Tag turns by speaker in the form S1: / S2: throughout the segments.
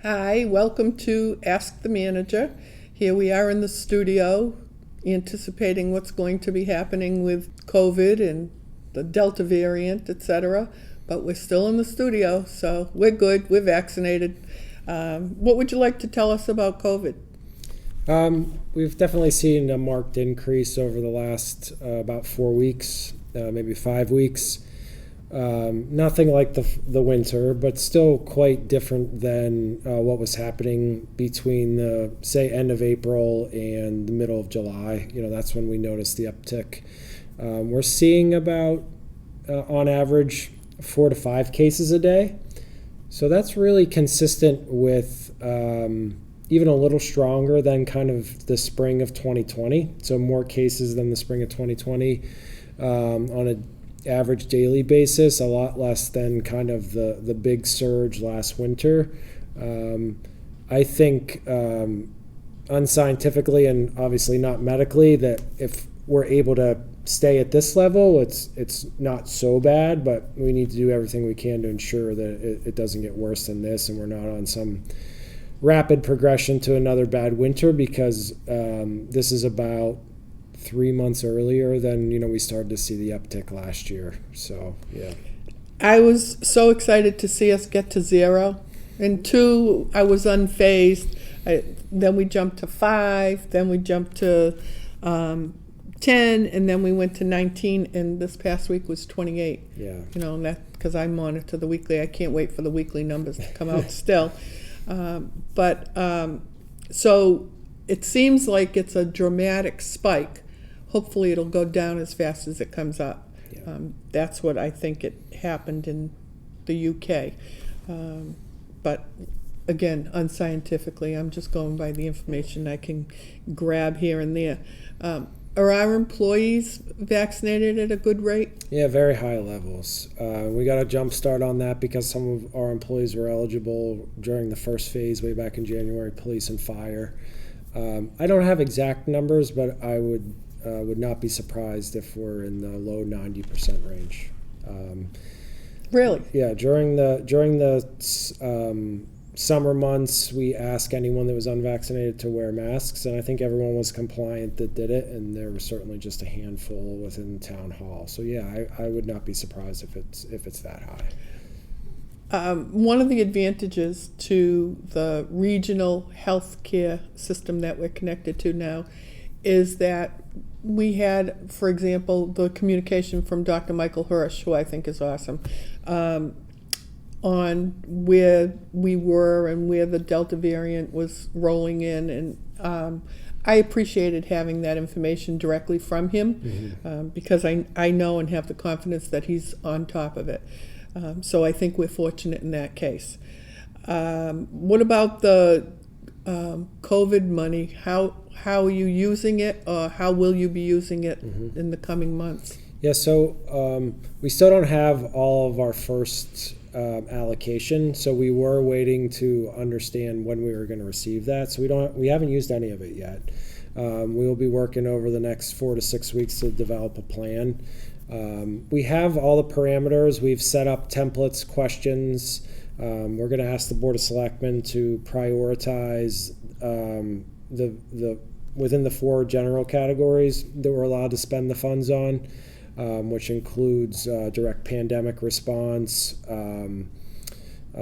S1: Hi, welcome to Ask the Manager. Here we are in the studio anticipating what's going to be happening with COVID and the Delta variant, etc. But we're still in the studio, so we're good, we're vaccinated. What would you like to tell us about COVID?
S2: We've definitely seen a marked increase over the last about 4 weeks, maybe 5 weeks. Nothing like the winter, but still quite different than what was happening between the, say, end of April and the middle of July. That's when we noticed the uptick. We're seeing about, on average, 4 to 5 cases a day. So that's really consistent with even a little stronger than kind of the spring of 2020. So more cases than the spring of 2020 on a average daily basis, a lot less than kind of the big surge last winter. I think unscientifically and obviously not medically that if we're able to stay at this level, it's not so bad, but we need to do everything we can to ensure that it doesn't get worse than this and we're not on some rapid progression to another bad winter, because this is about 3 months earlier than we started to see the uptick last year. So yeah,
S1: I was so excited to see us get to 0. And 2, I was unfazed. Then we jumped to 5. Then we jumped to 10, and then we went to 19. And this past week was 28.
S2: Yeah.
S1: And that because I monitor the weekly. I can't wait for the weekly numbers to come out still. So it seems like it's a dramatic spike. Hopefully it'll go down as fast as it comes up.
S2: Yeah.
S1: That's what I think it happened in the UK. But again, unscientifically, I'm just going by the information I can grab here and there. Are our employees vaccinated at a good rate?
S2: Yeah, very high levels. We got a jump start on that because some of our employees were eligible during the first phase way back in January, police and fire. I don't have exact numbers, but I would not be surprised if we're in the low 90% range.
S1: Really?
S2: Yeah, during the summer months, we asked anyone that was unvaccinated to wear masks, and I think everyone was compliant that did it, and there was certainly just a handful within the town hall. So yeah, I would not be surprised if it's that high.
S1: One of the advantages to the regional healthcare system that we're connected to now is that we had, for example, the communication from Dr. Michael Hirsch, who I think is awesome, on where we were and where the Delta variant was rolling in. And I appreciated having that information directly from him, because I know and have the confidence that he's on top of it. So I think we're fortunate in that case. What about the COVID money? How are you using it, or how will you be using it in the coming months?
S2: Yeah, so we still don't have all of our first allocation, so we were waiting to understand when we were going to receive that. So we haven't used any of it yet. We will be working over the next 4 to 6 weeks to develop a plan. We have all the parameters. We've set up templates, questions. We're going to ask the Board of Selectmen to prioritize the within the 4 general categories that we're allowed to spend the funds on, which includes direct pandemic response,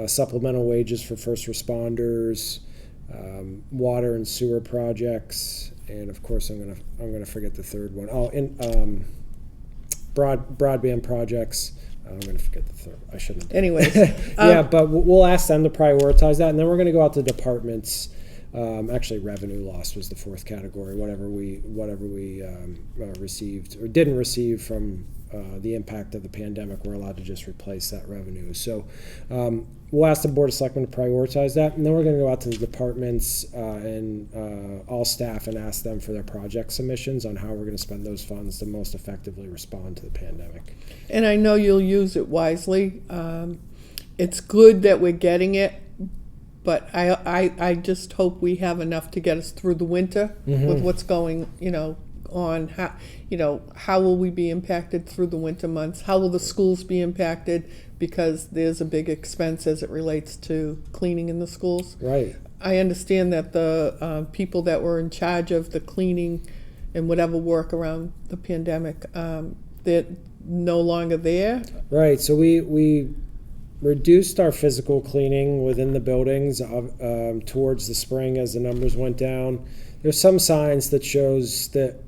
S2: supplemental wages for first responders, water and sewer projects, and of course I'm gonna forget the third one. Broadband projects. I'm going to forget the third. I shouldn't.
S1: Anyways.
S2: Yeah, but we'll ask them to prioritize that, and then we're going to go out to departments. Actually, revenue loss was the 4th category. Whatever we received or didn't receive from the impact of the pandemic, we're allowed to just replace that revenue. So we'll ask the Board of Selectmen to prioritize that, and then we're going to go out to the departments and all staff and ask them for their project submissions on how we're going to spend those funds to most effectively respond to the pandemic.
S1: And I know you'll use it wisely. It's good that we're getting it, but I just hope we have enough to get us through the winter with what's going on how will we be impacted through the winter months? How will the schools be impacted? Because there's a big expense as it relates to cleaning in the schools.
S2: Right.
S1: I understand that the people that were in charge of the cleaning and whatever work around the pandemic, they're no longer there.
S2: Right. So we reduced our physical cleaning within the buildings towards the spring as the numbers went down. There's some signs that shows that,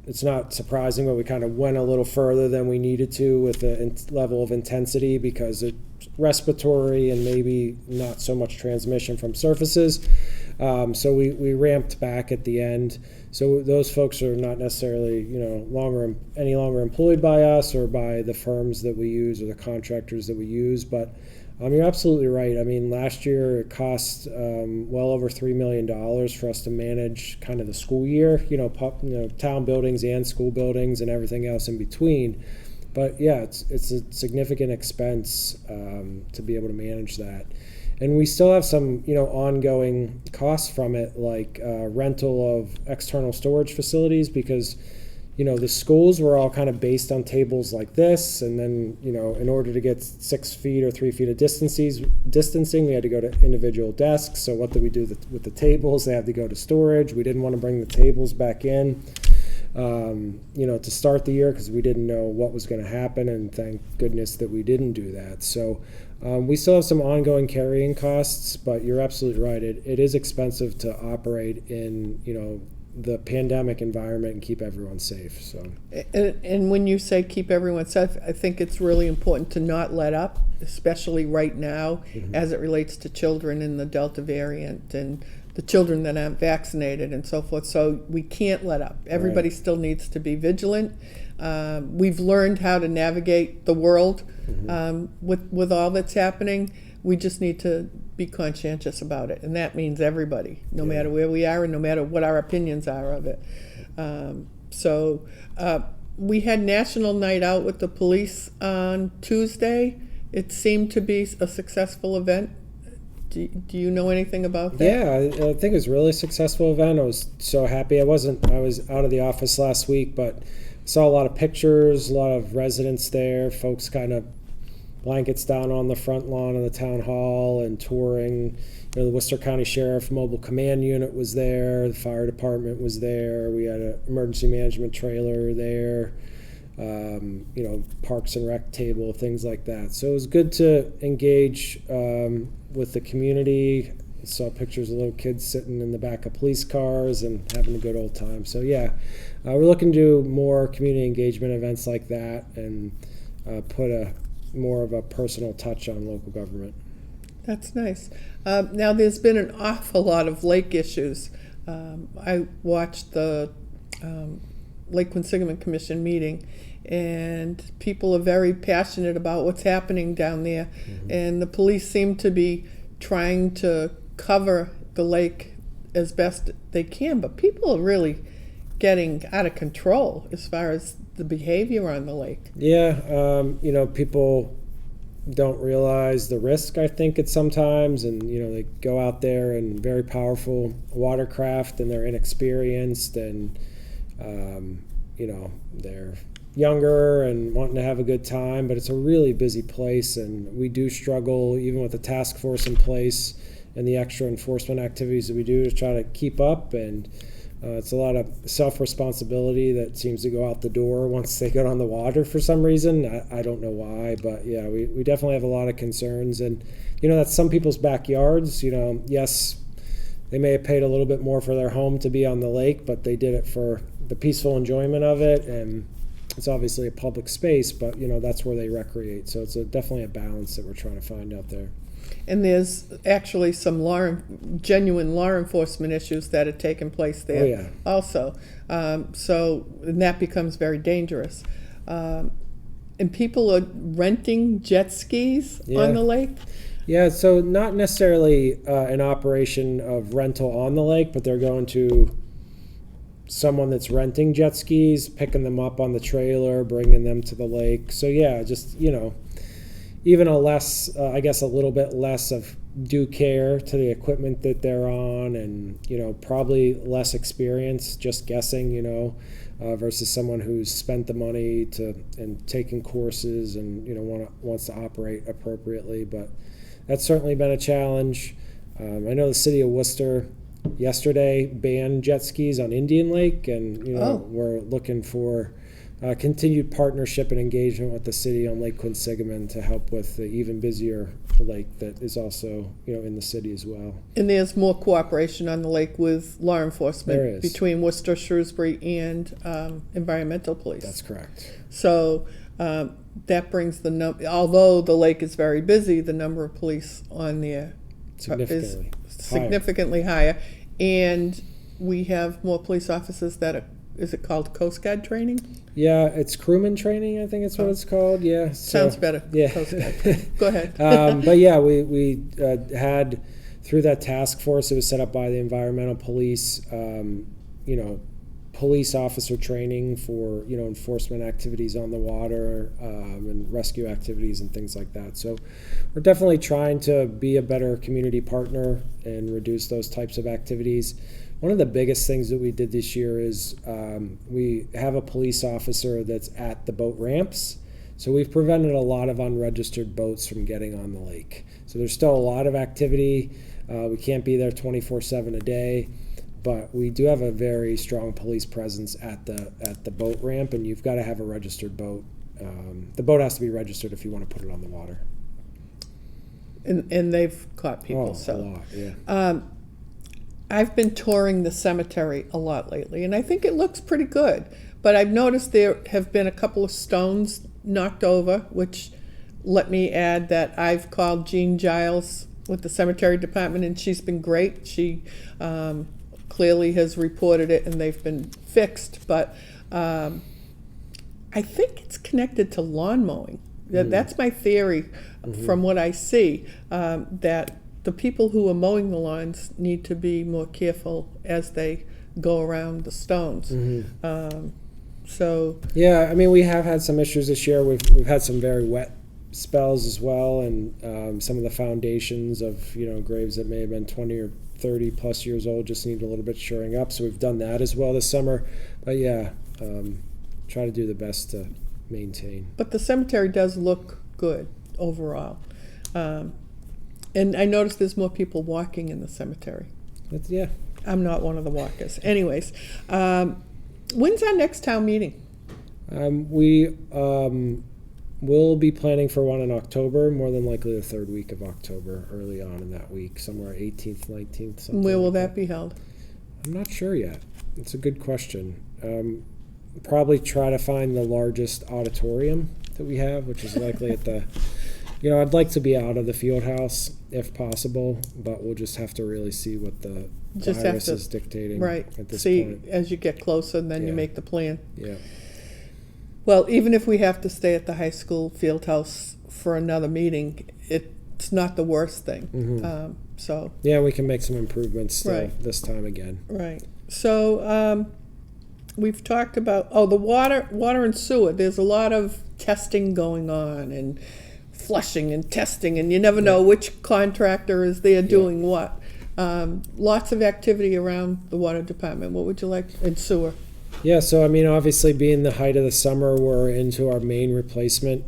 S2: it's not surprising, but we kind of went a little further than we needed to with the level of intensity because it's respiratory and maybe not so much transmission from surfaces. So we ramped back at the end. So those folks are not necessarily, any longer employed by us or by the firms that we use or the contractors that we use. But you're absolutely right. I mean, last year it cost well over $3 million for us to manage kind of the school year, town buildings and school buildings and everything else in between. But yeah, it's a significant expense to be able to manage that. And we still have some, ongoing costs from it, like rental of external storage facilities, because, the schools were all kind of based on tables like this. And then, in order to get 6 feet or 3 feet of distancing, we had to go to individual desks. So what did we do with the tables? They had to go to storage. We didn't want to bring the tables back in, to start the year because we didn't know what was going to happen. And thank goodness that we didn't do that. So we still have some ongoing carrying costs, but you're absolutely right. It is expensive to operate in, the pandemic environment and keep everyone safe. So,
S1: and when you say keep everyone safe, I think it's really important to not let up, especially right now, as it relates to children in the Delta variant and the children that aren't vaccinated and so forth. So we can't let up. Everybody still needs to be vigilant. We've learned how to navigate the world with all that's happening. We just need to be conscientious about it, and that means everybody, no matter where we are and no matter what our opinions are of it. So we had National Night Out with the police on Tuesday. It seemed to be a successful event. Do you know anything about that?
S2: Yeah, I think it was a really successful event. I was so happy. I was out of the office last week, but saw a lot of pictures, a lot of residents there, folks kind of blankets down on the front lawn of the town hall and touring. The Worcester County Sheriff Mobile Command Unit was there. The fire department was there. We had an emergency management trailer there. Parks and Rec table, things like that. So it was good to engage with the community. I saw pictures of little kids sitting in the back of police cars and having a good old time. So yeah, we're looking to do more community engagement events like that and put more of a personal touch on local government.
S1: That's nice. Now there's been an awful lot of lake issues. I watched the Lake Quinsigamond Commission meeting, and people are very passionate about what's happening down there. And the police seem to be trying to cover the lake as best they can, but people are really getting out of control as far as the behavior on the lake.
S2: Yeah, people don't realize the risk, I think, at sometimes, and they go out there in very powerful watercraft and they're inexperienced and they're younger and wanting to have a good time, but it's a really busy place, and we do struggle even with the task force in place and the extra enforcement activities that we do to try to keep up. And it's a lot of self-responsibility that seems to go out the door once they get on the water for some reason. I don't know why, but yeah, we definitely have a lot of concerns. And, that's some people's backyards. Yes, they may have paid a little bit more for their home to be on the lake, but they did it for the peaceful enjoyment of it. And it's obviously a public space, but, that's where they recreate. So it's definitely a balance that we're trying to find out there.
S1: And there's actually some genuine law enforcement issues that have taken place there also. And that becomes very dangerous. And people are renting jet skis on the lake?
S2: Yeah, so not necessarily an operation of rental on the lake, but they're going to someone that's renting jet skis, picking them up on the trailer, bringing them to the lake. So yeah, just, even a less, I guess, a little bit less of due care to the equipment that they're on, and probably less experience, just guessing, versus someone who's spent the money and taken courses and wants to operate appropriately. But that's certainly been a challenge. I know the city of Worcester yesterday banned jet skis on Indian Lake, and we're looking for continued partnership and engagement with the city on Lake Quinsigamond to help with the even busier lake that is also in the city as well.
S1: And there's more cooperation on the lake with law enforcement
S2: There is.
S1: between Worcester, Shrewsbury, and environmental police.
S2: That's correct.
S1: So that brings the number. Although the lake is very busy, the number of police on there is significantly higher, and we have more police officers that are. Is it called Coast Guard training?
S2: Yeah, it's crewman training, I think it's what it's called. Yeah.
S1: Sounds better.
S2: Yeah.
S1: Coast Guard. Go ahead.
S2: But yeah, we had, through that task force that was set up by the environmental police, police officer training for, enforcement activities on the water, and rescue activities and things like that. So we're definitely trying to be a better community partner and reduce those types of activities. One of the biggest things that we did this year is we have a police officer that's at the boat ramps. So we've prevented a lot of unregistered boats from getting on the lake. So there's still a lot of activity. We can't be there 24/7 a day, but we do have a very strong police presence at the boat ramp, and you've got to have a registered boat. The boat has to be registered if you want to put it on the water.
S1: And they've caught people.
S2: A lot, yeah.
S1: I've been touring the cemetery a lot lately, and I think it looks pretty good. But I've noticed there have been a couple of stones knocked over, which let me add that I've called Jean Giles with the cemetery department, and she's been great. She clearly has reported it, and they've been fixed. But I think it's connected to lawn mowing. That's my theory from what I see, that the people who are mowing the lawns need to be more careful as they go around the stones.
S2: Yeah, I mean, we have had some issues this year. We've had some very wet spells as well, and some of the foundations of graves that may have been 20 or 30 plus years old just need a little bit shoring up. So we've done that as well this summer. But yeah, try to do the best to maintain.
S1: But the cemetery does look good overall. And I noticed there's more people walking in the cemetery.
S2: Yeah.
S1: I'm not one of the walkers. Anyways, when's our next town meeting?
S2: We will be planning for one in October, more than likely the third week of October, early on in that week, somewhere 18th, 19th, something.
S1: Where will that be held?
S2: I'm not sure yet. It's a good question. Probably try to find the largest auditorium that we have, which is likely at the... I'd like to be out of the field house if possible, but we'll just have to really see what the virus is dictating at this point.
S1: As you get closer, and then you make the plan.
S2: Yeah.
S1: Well, even if we have to stay at the high school field house for another meeting, it's not the worst thing. So
S2: yeah, we can make some improvements this time again.
S1: Right. So we've talked about the water and sewer. There's a lot of testing going on and flushing and testing, and you never know which contractor is there doing what. Lots of activity around the water department. What would you like in sewer?
S2: Yeah, so I mean, obviously being the height of the summer, we're into our main replacement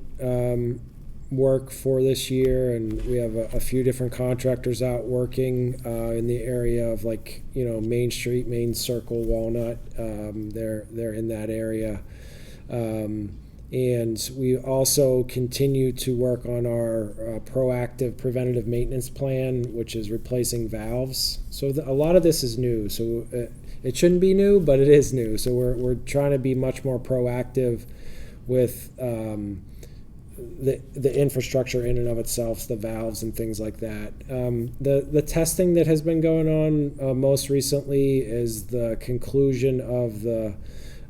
S2: work for this year, and we have a few different contractors out working in the area of Main Street, Main Circle, Walnut. They're in that area. And we also continue to work on our proactive preventative maintenance plan, which is replacing valves. So a lot of this is new. So it shouldn't be new, but it is new. So we're trying to be much more proactive with the infrastructure in and of itself, the valves and things like that. The testing that has been going on most recently is the conclusion of the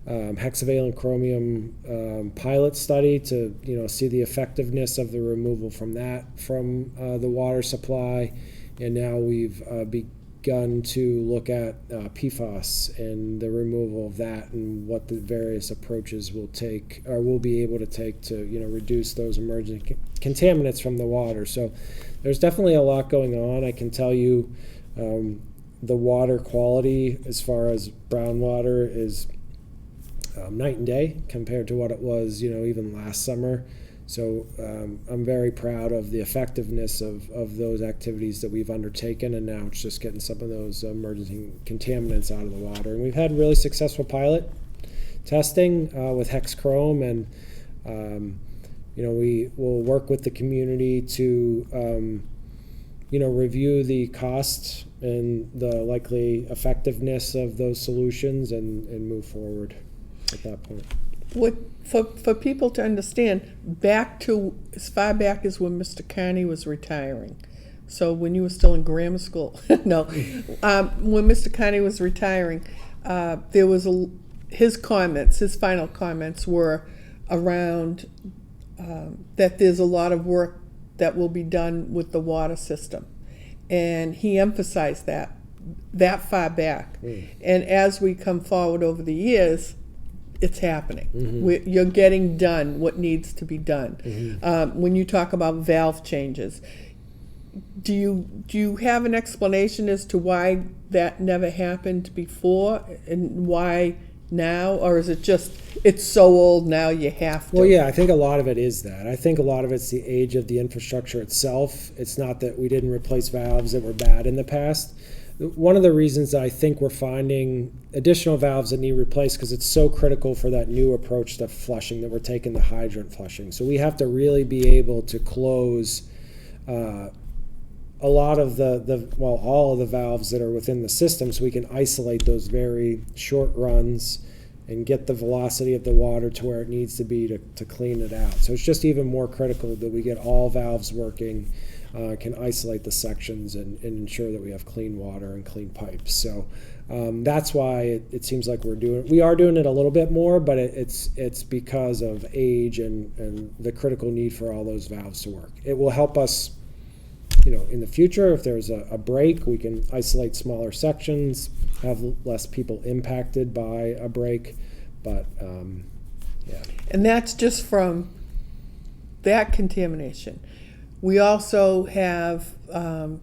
S2: hexavalent chromium pilot study to see the effectiveness of the removal from the water supply, and now we've begun to look at PFAS and the removal of that and what the various approaches will be able to take to reduce those contaminants from the water. So there's definitely a lot going on. I can tell you the water quality as far as brown water is night and day compared to what it was, even last summer. So I'm very proud of the effectiveness of those activities that we've undertaken, and now it's just getting some of those emerging contaminants out of the water. And we've had really successful pilot testing with hexchrome, and we will work with the community to review the costs and the likely effectiveness of those solutions and move forward at that point.
S1: For people to understand, back to as far back as when Mr. Carney was retiring. So when you were still in grammar school, no, when Mr. Carney was retiring, there was his final comments were around that there's a lot of work that will be done with the water system, and he emphasized that far back. And as we come forward over the years, it's happening. You're getting done what needs to be done. When you talk about valve changes, do you have an explanation as to why that never happened before and why now, or is it just it's so old now you have to?
S2: Well, yeah, I think a lot of it is that. I think a lot of it's the age of the infrastructure itself. It's not that we didn't replace valves that were bad in the past. One of the reasons I think we're finding additional valves that need replaced because it's so critical for that new approach to flushing that we're taking the hydrant flushing. So we have to really be able to close a lot of all of the valves that are within the system, so we can isolate those very short runs and get the velocity of the water to where it needs to be to clean it out. So it's just even more critical that we get all valves working, can isolate the sections and ensure that we have clean water and clean pipes. So that's why it seems like we are doing it a little bit more, but it's because of age and the critical need for all those valves to work. It will help us, in the future, if there's a break, we can isolate smaller sections, have less people impacted by a break, but yeah.
S1: And that's just from that contamination. We also have the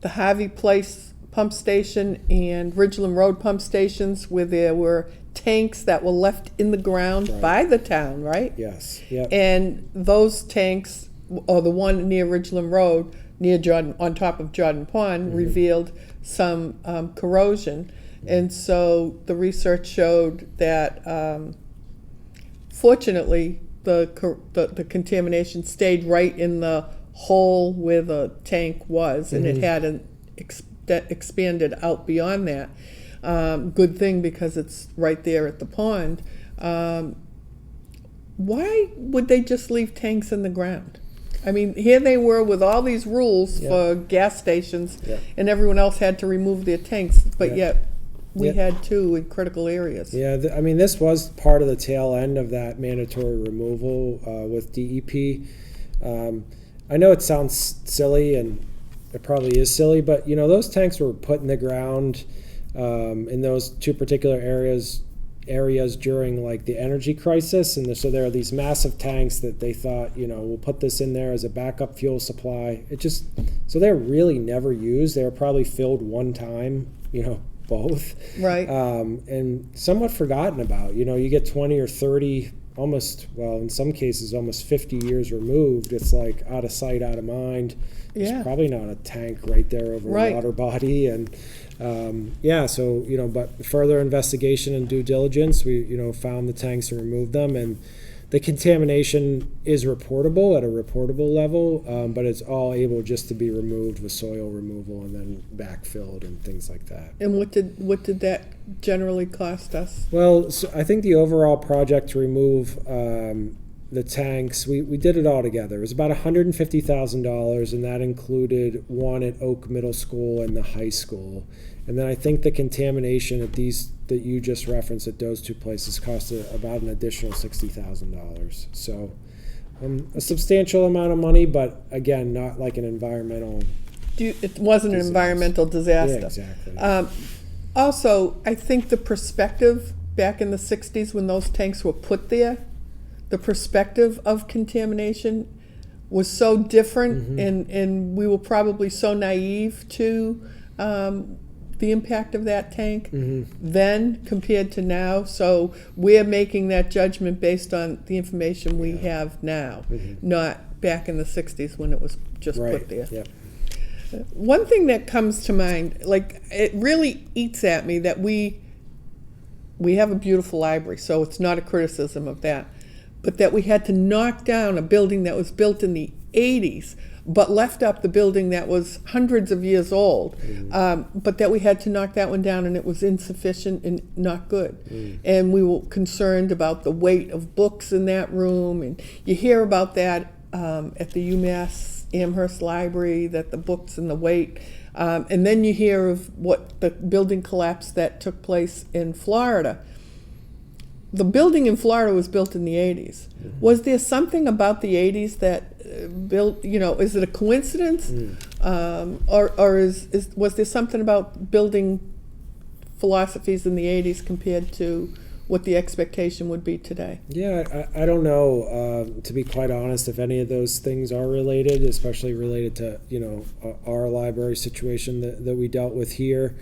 S1: Harvey Place pump station and Ridgeland Road pump stations where there were tanks that were left in the ground by the town, right?
S2: Yes. Yep.
S1: And those tanks, or the one near Ridgeland Road, near Jordan, on top of Jordan Pond, revealed some corrosion. And so the research showed that, fortunately, the contamination stayed right in the hole where the tank was, and it hadn't expanded out beyond that. Good thing, because it's right there at the pond. Why would they just leave tanks in the ground? I mean, here they were with all these rules for gas stations, and everyone else had to remove their tanks, but yet we had two in critical areas.
S2: Yeah, I mean, this was part of the tail end of that mandatory removal with DEP. I know it sounds silly, and it probably is silly, but those tanks were put in the ground in those two particular areas during like the energy crisis, and so there are these massive tanks that they thought, we'll put this in there as a backup fuel supply. So they're really never used. They were probably filled one time, both.
S1: Right.
S2: And somewhat forgotten about. You get 20 or 30, in some cases, almost 50 years removed. It's like out of sight, out of mind. There's probably not a tank right there over a water body. And but further investigation and due diligence, we, found the tanks and removed them. And the contamination is reportable at a reportable level, but it's all able just to be removed with soil removal and then backfilled and things like that.
S1: And what did that generally cost us?
S2: Well, so I think the overall project to remove the tanks, we did it all together. It was about $150,000, and that included one at Oak Middle School and the high school. And then I think the contamination at these that you just referenced at those two places cost about an additional $60,000. So a substantial amount of money, but again, not like an environmental.
S1: It wasn't an environmental disaster.
S2: Yeah, exactly.
S1: Also, I think the perspective back in the 60s when those tanks were put there, the perspective of contamination was so different, and we were probably so naive to the impact of that tank then compared to now. So we're making that judgment based on the information we have now, not back in the 60s when it was just put there.
S2: Yeah.
S1: One thing that comes to mind, like, it really eats at me that we have a beautiful library, so it's not a criticism of that, but that we had to knock down a building that was built in the 80s, but left up the building that was hundreds of years old, but that we had to knock that one down, and it was insufficient and not good. And we were concerned about the weight of books in that room, and you hear about that at the UMass Amherst Library, that the books and the weight. And then you hear of what the building collapse that took place in Florida. The building in Florida was built in the 80s. Was there something about the 80s that built, is it a coincidence? Or was there something about building philosophies in the 80s compared to what the expectation would be today?
S2: Yeah, I don't know, to be quite honest, if any of those things are related, especially related to, our library situation that we dealt with here.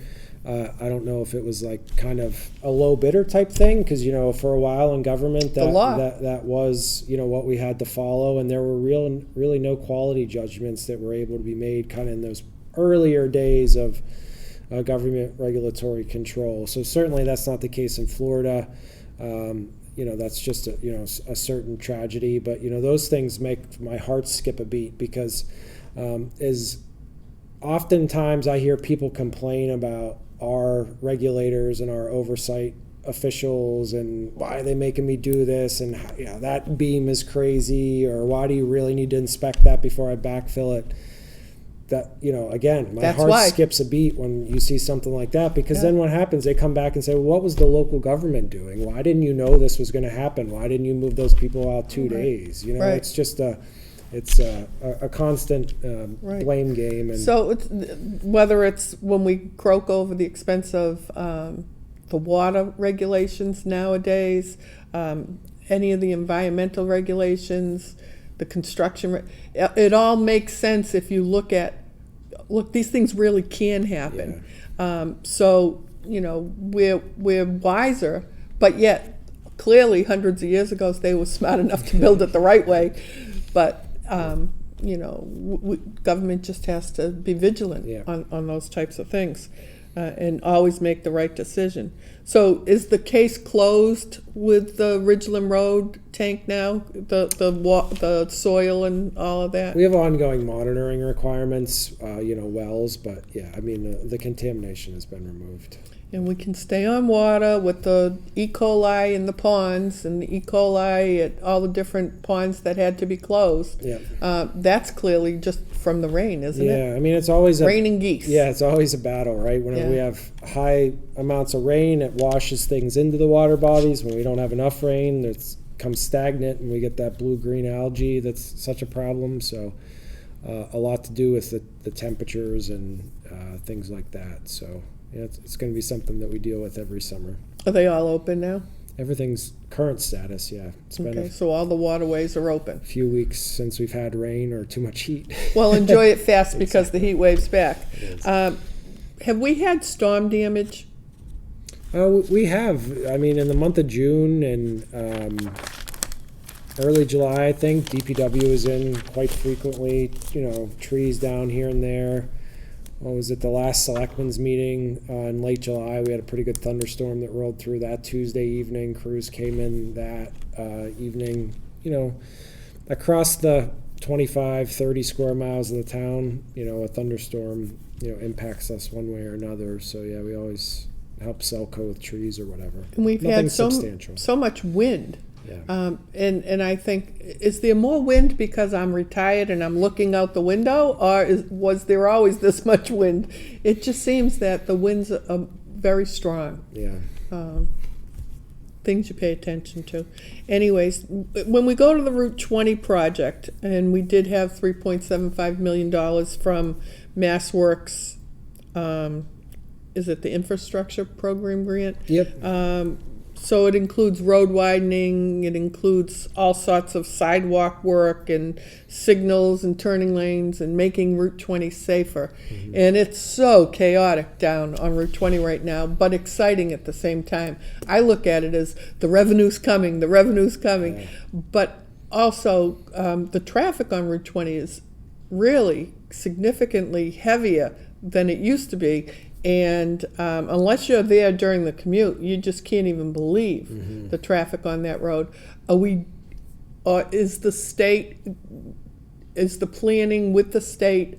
S2: I don't know if it was like kind of a low bidder type thing, because, for a while in government that was, what we had to follow, and there were really no quality judgments that were able to be made kind of in those earlier days of government regulatory control. So certainly that's not the case in Florida. That's just a certain tragedy, but those things make my heart skip a beat, because as oftentimes I hear people complain about our regulators and our oversight officials and why are they making me do this, and that beam is crazy, or why do you really need to inspect that before I backfill it. That, again, my heart skips a beat when you see something like that, because then what happens, they come back and say, well, what was the local government doing? Why didn't you know this was going to happen? Why didn't you move those people out 2 days? It's just a constant blame game. And
S1: so whether it's when we croak over the expense of the water regulations nowadays, any of the environmental regulations, the construction, it all makes sense if you look, these things really can happen. So, we're wiser, but yet clearly hundreds of years ago they were smart enough to build it the right way. But, government just has to be vigilant on those types of things. And always make the right decision. So is the case closed with the Ridgeland Road tank now, the soil and all of that?
S2: We have ongoing monitoring requirements, wells, but the contamination has been removed.
S1: And we can stay on water with the E. coli in the ponds and the E. coli at all the different ponds that had to be closed. That's clearly just from the rain, isn't it?
S2: Yeah, it's always
S1: raining geese.
S2: Yeah, it's always a battle, right? Whenever we have high amounts of rain, it washes things into the water bodies. When we don't have enough rain, it becomes stagnant, and we get that blue-green algae that's such a problem. So a lot to do with the temperatures and things like that. So it's going to be something that we deal with every summer.
S1: Are they all open now?
S2: Everything's current status, yeah. It's been
S1: so all the waterways are open.
S2: A few weeks since we've had rain or too much heat.
S1: Well, enjoy it fast because the heat wave's back. Have we had storm damage?
S2: We have. In the month of June and early July, I think, DPW is in quite frequently, trees down here and there. Was it the last selectmen's meeting in late July? We had a pretty good thunderstorm that rolled through that Tuesday evening. Crews came in that evening. Across the 25, 30 square miles of the town, a thunderstorm, impacts us one way or another. So, we always help Selco with trees or whatever.
S1: And we've had so much wind. And I think, is there more wind because I'm retired and I'm looking out the window, or was there always this much wind? It just seems that the winds are very strong. Things you pay attention to. Anyways, when we go to the Route 20 project, and we did have $3.75 million from MassWorks, is it the infrastructure program grant?
S2: Yep.
S1: So it includes road widening, it includes all sorts of sidewalk work and signals and turning lanes and making Route 20 safer. And it's so chaotic down on Route 20 right now, but exciting at the same time. I look at it as the revenue's coming, the revenue's coming.
S2: Yeah.
S1: But also, the traffic on Route 20 is really significantly heavier than it used to be. And unless you're there during the commute, you just can't even believe the traffic on that road. Is the planning with the state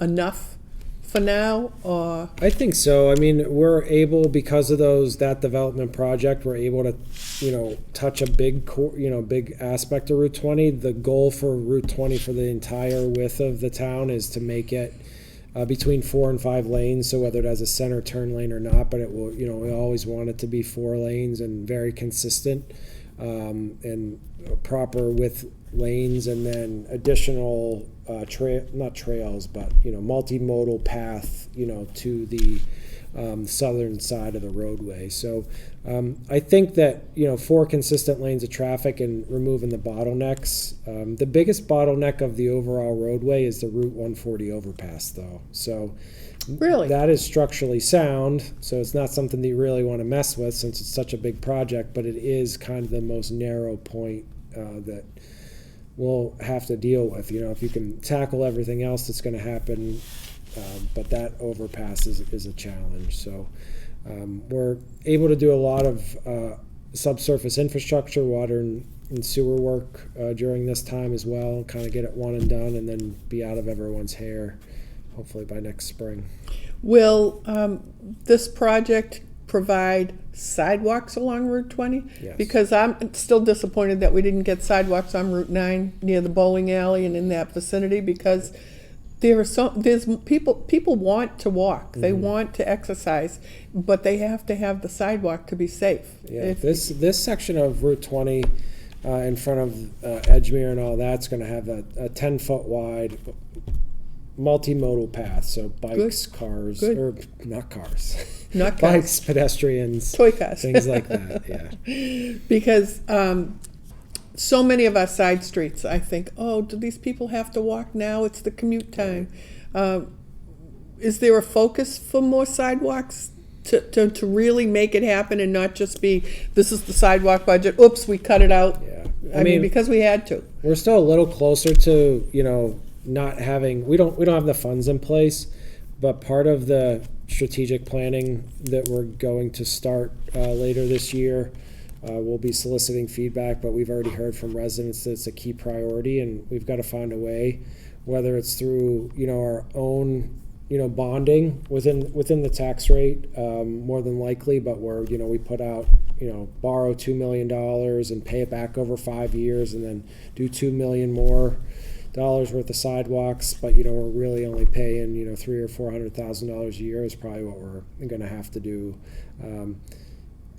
S1: enough for now? Or
S2: I think so. I mean, we're able, because of that development project, we're able to, touch a big aspect of Route 20. The goal for Route 20 for the entire width of the town is to make it between 4 and 5 lanes, so whether it has a center turn lane or not, but it will, we always want it to be 4 lanes and very consistent, and proper width lanes, and then additional not trails, but multimodal path, to the southern side of the roadway. So I think that 4 consistent lanes of traffic and removing the bottlenecks. The biggest bottleneck of the overall roadway is the Route 140 overpass, though. So
S1: really,
S2: that is structurally sound, so it's not something that you really want to mess with since it's such a big project, but it is kind of the most narrow point that we'll have to deal with. If you can tackle everything else that's going to happen, but that overpass is a challenge. So we're able to do a lot of subsurface infrastructure, water and sewer work during this time as well, kind of get it one and done, and then be out of everyone's hair hopefully by next spring.
S1: Will this project provide sidewalks along Route 20?
S2: Yes.
S1: Because I'm still disappointed that we didn't get sidewalks on Route 9 near the bowling alley and in that vicinity, because there's people want to walk, they want to exercise, but they have to have the sidewalk to be safe.
S2: Yeah, this section of Route 20 in front of Edgemere and all that's going to have a 10-foot wide multimodal path, so bikes, cars, or not cars,
S1: not cars.
S2: Bikes, pedestrians,
S1: toy cars,
S2: things like that. Yeah,
S1: because so many of our side streets, I think, do these people have to walk now? It's the commute time. Is there a focus for more sidewalks to really make it happen and not just be, this is the sidewalk budget, oops, we cut it out?
S2: Yeah.
S1: I mean, because we had to.
S2: We're still a little closer to, not having, we don't have the funds in place, but part of the strategic planning that we're going to start later this year, we'll be soliciting feedback, but we've already heard from residents that it's a key priority, and we've got to find a way, whether it's through our own bonding within the tax rate, more than likely, but where we put out borrow $2 million and pay it back over 5 years, and then do $2 million more worth of sidewalks, but we're really only paying $300,000 or $400,000 a year is probably what we're going to have to do.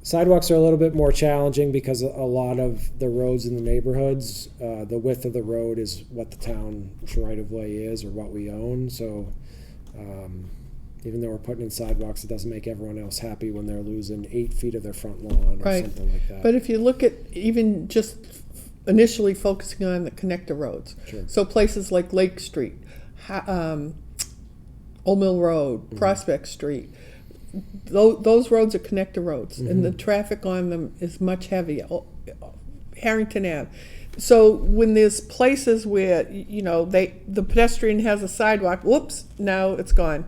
S2: Sidewalks are a little bit more challenging because a lot of the roads in the neighborhoods, the width of the road is what the town's right-of-way is, or what we own. So even though we're putting in sidewalks, it doesn't make everyone else happy when they're losing 8 feet of their front lawn or something like that.
S1: But if you look at even just initially focusing on the connector roads,
S2: sure.
S1: So places like Lake Street, Old Mill Road, Prospect Street, those roads are connector roads, and the traffic on them is much heavier. Harrington Ave. So when there's places where the pedestrian has a sidewalk, whoops, now it's gone.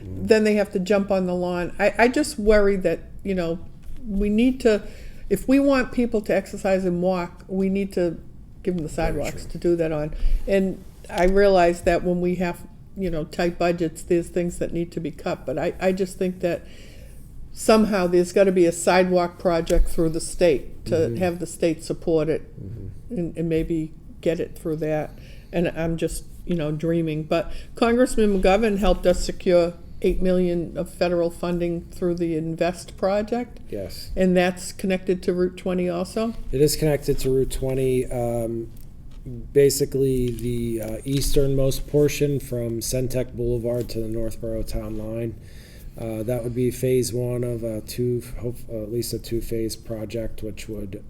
S1: Then they have to jump on the lawn. I just worry that we need to, if we want people to exercise and walk, we need to give them the sidewalks to do that on. And I realize that when we have tight budgets, there's things that need to be cut, but I just think that somehow there's got to be a sidewalk project through the state to have the state support it, and maybe get it through that. And I'm just dreaming, but Congressman McGovern helped us secure $8 million of federal funding through the Invest project.
S2: Yes, and
S1: that's connected to Route 20 also.
S2: It is connected to Route 20. Basically the easternmost portion from Centec Boulevard to the Northborough Town Line. That would be phase one of at least a two-phase project, which would,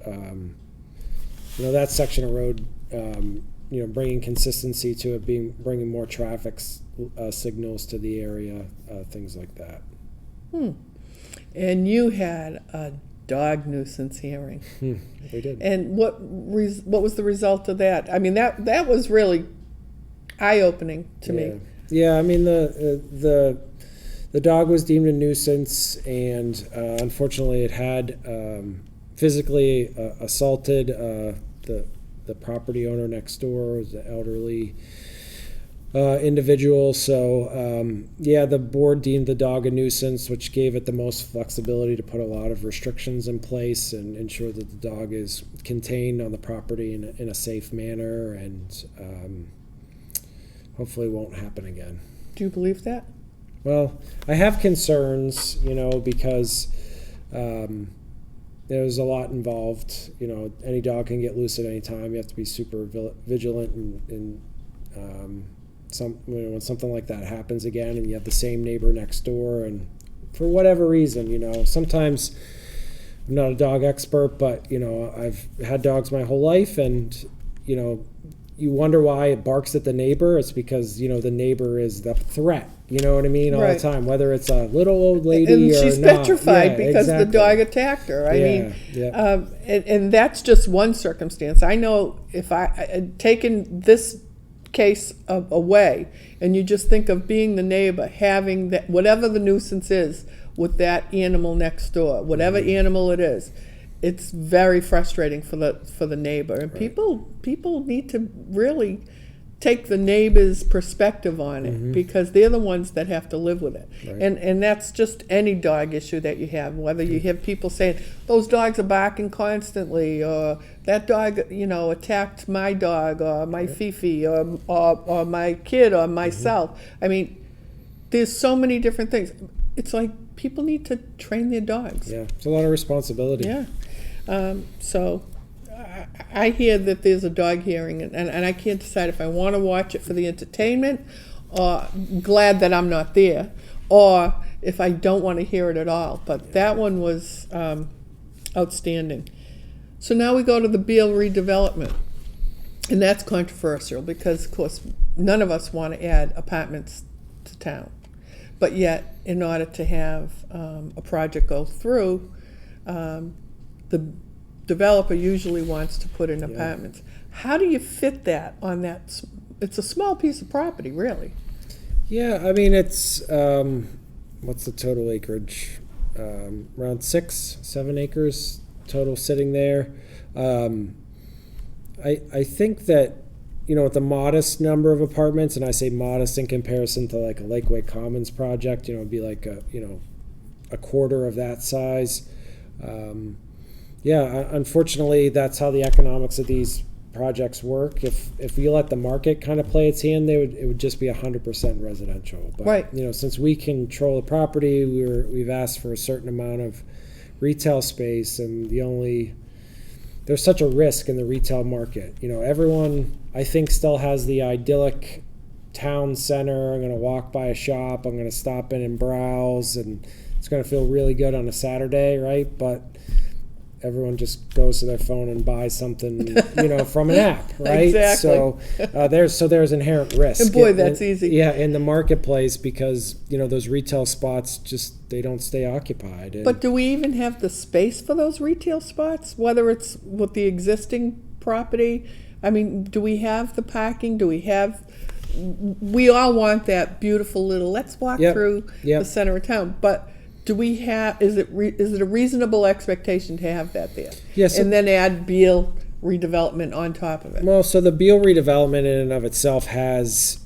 S2: that section of road, bringing consistency to it, bringing more traffic signals to the area, things like that.
S1: And you had a dog nuisance hearing.
S2: We did.
S1: And what was the result of that? I mean, that was really eye-opening to me.
S2: Yeah, I mean, the dog was deemed a nuisance, and unfortunately it had physically assaulted the property owner next door, was an elderly individual. So the board deemed the dog a nuisance, which gave it the most flexibility to put a lot of restrictions in place and ensure that the dog is contained on the property in a safe manner, and hopefully won't happen again.
S1: Do you believe that?
S2: Well, I have concerns, because there's a lot involved. Any dog can get loose at any time. You have to be super vigilant, and when something like that happens again, and you have the same neighbor next door, and for whatever reason, sometimes I'm not a dog expert, but I've had dogs my whole life, and you wonder why it barks at the neighbor. It's because the neighbor is the threat. You know what I mean? All the time, whether it's a little old lady
S1: and
S2: or
S1: she's
S2: not.
S1: petrified because the dog attacked her. I mean, and that's just one circumstance. I know if I had taken this case away, and you just think of being the neighbor, having that, whatever the nuisance is with that animal next door, whatever animal it is, it's very frustrating for the neighbor. And people need to really take the neighbor's perspective on it, because they're the ones that have to live with it. And that's just any dog issue that you have, whether you have people saying, those dogs are barking constantly, or that dog, attacked my dog, or my Fifi, or my kid, or myself. I mean, there's so many different things. It's like people need to train their dogs.
S2: Yeah, it's a lot of responsibility.
S1: Yeah. So I hear that there's a dog hearing, and I can't decide if I want to watch it for the entertainment, or glad that I'm not there, or if I don't want to hear it at all. But that one was outstanding. So now we go to the Beale redevelopment, and that's controversial because, of course, none of us want to add apartments to town. But yet, in order to have a project go through, the developer usually wants to put in apartments. How do you fit that on that? It's a small piece of property, really.
S2: Yeah, I mean, it's, what's the total acreage? Around 6-7 acres total sitting there. I think that, with a modest number of apartments, and I say modest in comparison to like a Lakeway Commons project, it'd be like a quarter of that size. Unfortunately, that's how the economics of these projects work. If you let the market kind of play its hand, it would just be 100% residential. But, since we control the property, we've asked for a certain amount of retail space, and there's such a risk in the retail market. Everyone, I think, still has the idyllic town center. I'm going to walk by a shop, I'm going to stop in and browse, and it's going to feel really good on a Saturday, right? But everyone just goes to their phone and buys something, from an app, right?
S1: Exactly.
S2: So there's inherent risk.
S1: And boy, that's easy.
S2: Yeah, in the marketplace, because those retail spots they don't stay occupied.
S1: But do we even have the space for those retail spots? Whether it's with the existing property, I mean, do we have the parking? Do we have? We all want that beautiful little. Let's walk through the center of town, but. Do we have? Is it a reasonable expectation to have that there?
S2: Yes.
S1: And then add Beale redevelopment on top of it.
S2: Well, so the Beale redevelopment in and of itself has,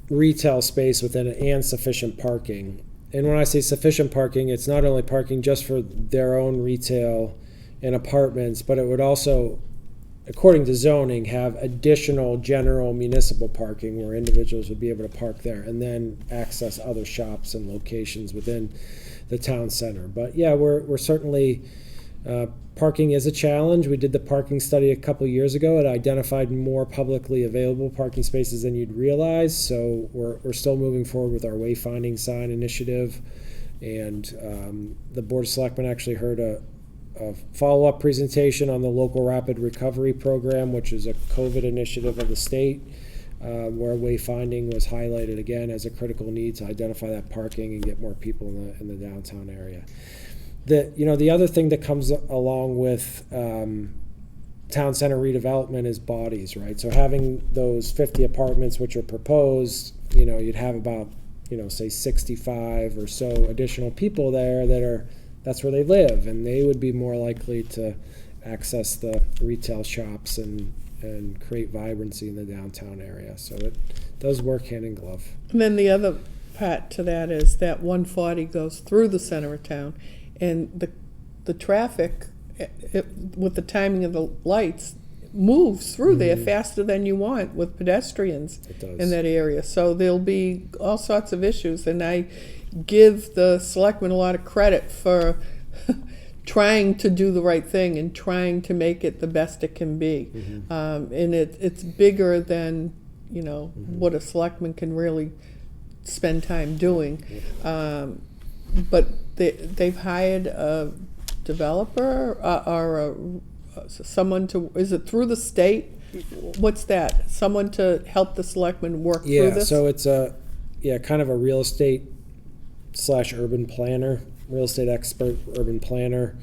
S2: retail space within it and sufficient parking. And when I say sufficient parking, it's not only parking just for their own retail and apartments, but it would also, according to zoning, have additional general municipal parking where individuals would be able to park there and then access other shops and locations within the town center. But yeah, we're certainly Parking is a challenge. We did the parking study a couple years ago. It identified more publicly available parking spaces than you'd realize. So we're still moving forward with our wayfinding sign initiative. And the Board of Selectmen actually heard a follow-up presentation on the local rapid recovery program, which is a COVID initiative of the state, where wayfinding was highlighted again as a critical need to identify that parking and get more people in the downtown area. The other thing that comes along with town center redevelopment is bodies, right? So having those 50 apartments which are proposed, you'd have about, say 65 or so additional people there that's where they live, and they would be more likely to access the retail shops and create vibrancy in the downtown area. So it does work hand in glove.
S1: And then the other part to that is that 140 goes through the center of town, and the traffic, with the timing of the lights, moves through there faster than you want with pedestrians in that area. So there'll be all sorts of issues, and I give the selectmen a lot of credit for trying to do the right thing and trying to make it the best it can be. And it's bigger than what a selectman can really spend time doing. But they've hired a developer or someone to, is it through the state? What's that? Someone to help the selectmen work through this?
S2: So it's kind of a real estate / urban planner, real estate expert, urban planner.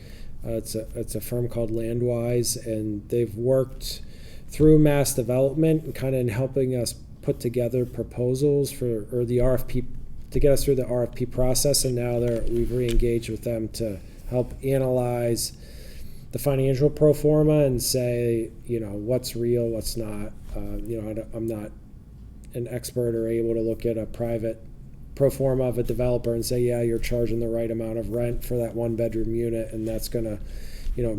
S2: It's a firm called Landwise, and they've worked through mass development and kind of in helping us put together proposals or the RFP to get us through the RFP process. And now we've re-engaged with them to help analyze the financial pro forma and say, what's real, what's not. I'm not an expert or able to look at a private pro forma of a developer and say, yeah, you're charging the right amount of rent for that 1-bedroom unit, and that's going to,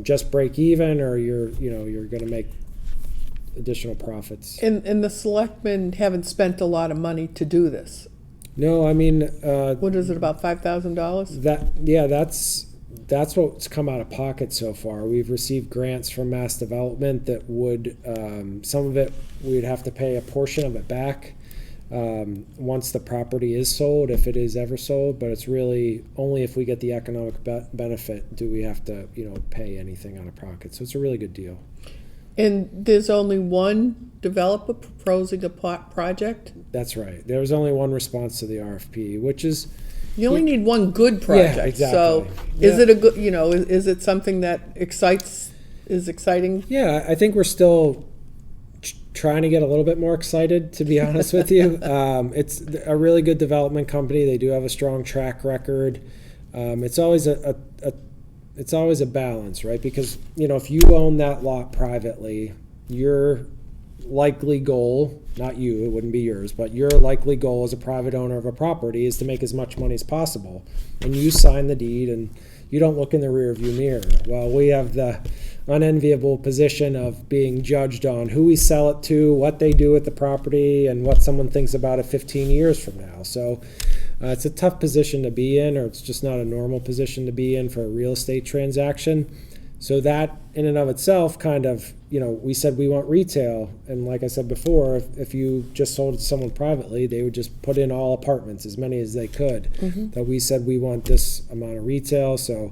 S2: just break even, or you're going to make additional profits.
S1: And the selectmen haven't spent a lot of money to do this.
S2: No, I mean,
S1: what is it, about $5,000?
S2: That's what's come out of pocket so far. We've received grants from mass development that would, some of it, we'd have to pay a portion of it back once the property is sold, if it is ever sold, but it's really only if we get the economic benefit do we have to, pay anything out of pocket. So it's a really good deal.
S1: And there's only one developer proposing a project?
S2: That's right. There was only one response to the RFP, which is...
S1: You only need one good project.
S2: Yeah, exactly.
S1: So is it a good, is it something that is exciting?
S2: Yeah, I think we're still trying to get a little bit more excited, to be honest with you. It's a really good development company. They do have a strong track record. It's always a balance, right? Because, if you own that lot privately, your likely goal, not you, it wouldn't be yours, but your likely goal as a private owner of a property is to make as much money as possible. And you sign the deed and you don't look in the rear view mirror. Well, we have the unenviable position of being judged on who we sell it to, what they do with the property, and what someone thinks about it 15 years from now. So it's a tough position to be in, or it's just not a normal position to be in for a real estate transaction. So that in and of itself kind of, we said we want retail. And like I said before, if you just sold it to someone privately, they would just put in all apartments, as many as they could. That we said we want this amount of retail. So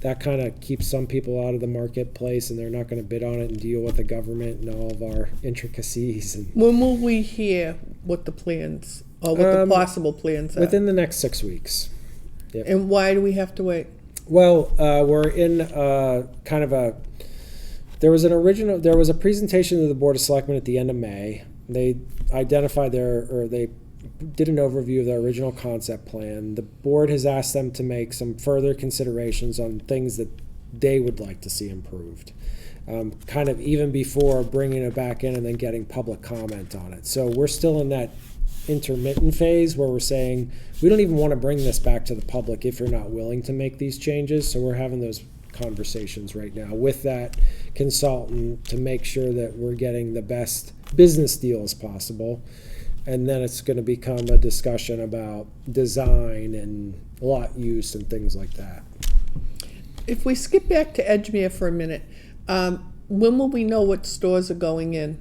S2: that kind of keeps some people out of the marketplace, and they're not going to bid on it and deal with the government and all of our intricacies. And
S1: when will we hear what the plans, or what the possible plans are?
S2: Within the next 6 weeks. Yep.
S1: And why do we have to wait?
S2: Well, we're in kind of there was a presentation to the Board of Selectmen at the end of May. They identified they did an overview of their original concept plan. The board has asked them to make some further considerations on things that they would like to see improved, kind of even before bringing it back in and then getting public comment on it. So we're still in that intermittent phase where we're saying we don't even want to bring this back to the public if you're not willing to make these changes. So we're having those conversations right now with that consultant to make sure that we're getting the best business deals possible. And then it's going to become a discussion about design and lot use and things like that.
S1: if we skip back to Edgemere for a minute, when will we know what stores are going in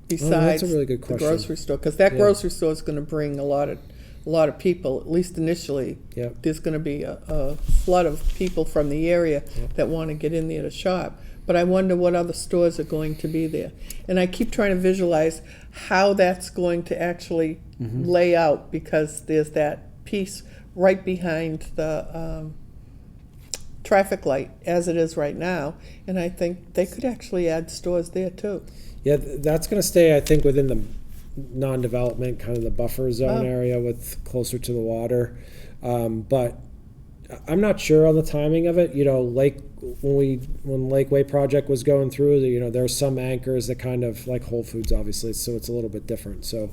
S1: besides
S2: that's a really good
S1: the
S2: question.
S1: grocery store? Because that grocery store is going to bring a lot of people, at least initially.
S2: Yep.
S1: There's going to be a flood of people from the area that want to get in there to shop. But I wonder what other stores are going to be there. And I keep trying to visualize how that's going to actually lay out, because there's that piece right behind the traffic light as it is right now. And I think they could actually add stores there too.
S2: Yeah, that's going to stay, I think, within the non-development, kind of the buffer zone area with closer to the water. But I'm not sure on the timing of it. You know, when Lakeway project was going through, you know, there's some anchors that kind of, like Whole Foods, obviously, so it's a little bit different. So,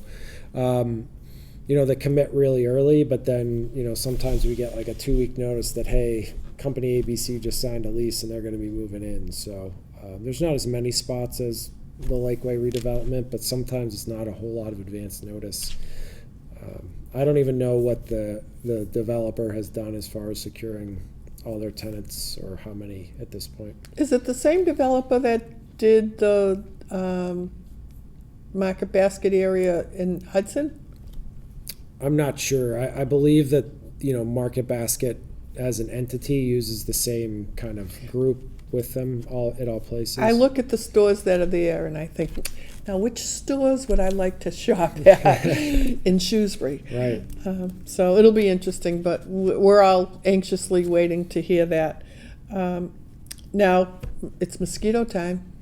S2: you know, they commit really early, but then, you know, sometimes we get like a 2-week notice that, hey, company ABC just signed a lease and they're going to be moving in. So there's not as many spots as the Lakeway redevelopment, but sometimes it's not a whole lot of advance notice. I don't even know what the developer has done as far as securing all their tenants, or how many at this point.
S1: Is it the same developer that did the Market Basket area in Hudson?
S2: I'm not sure. I believe that, you know, Market Basket as an entity uses the same kind of group with them at all places.
S1: I look at the stores that are there and I think, now which stores would I like to shop at in Shrewsbury?
S2: Right.
S1: So it'll be interesting, but we're all anxiously waiting to hear that. Now, it's mosquito time.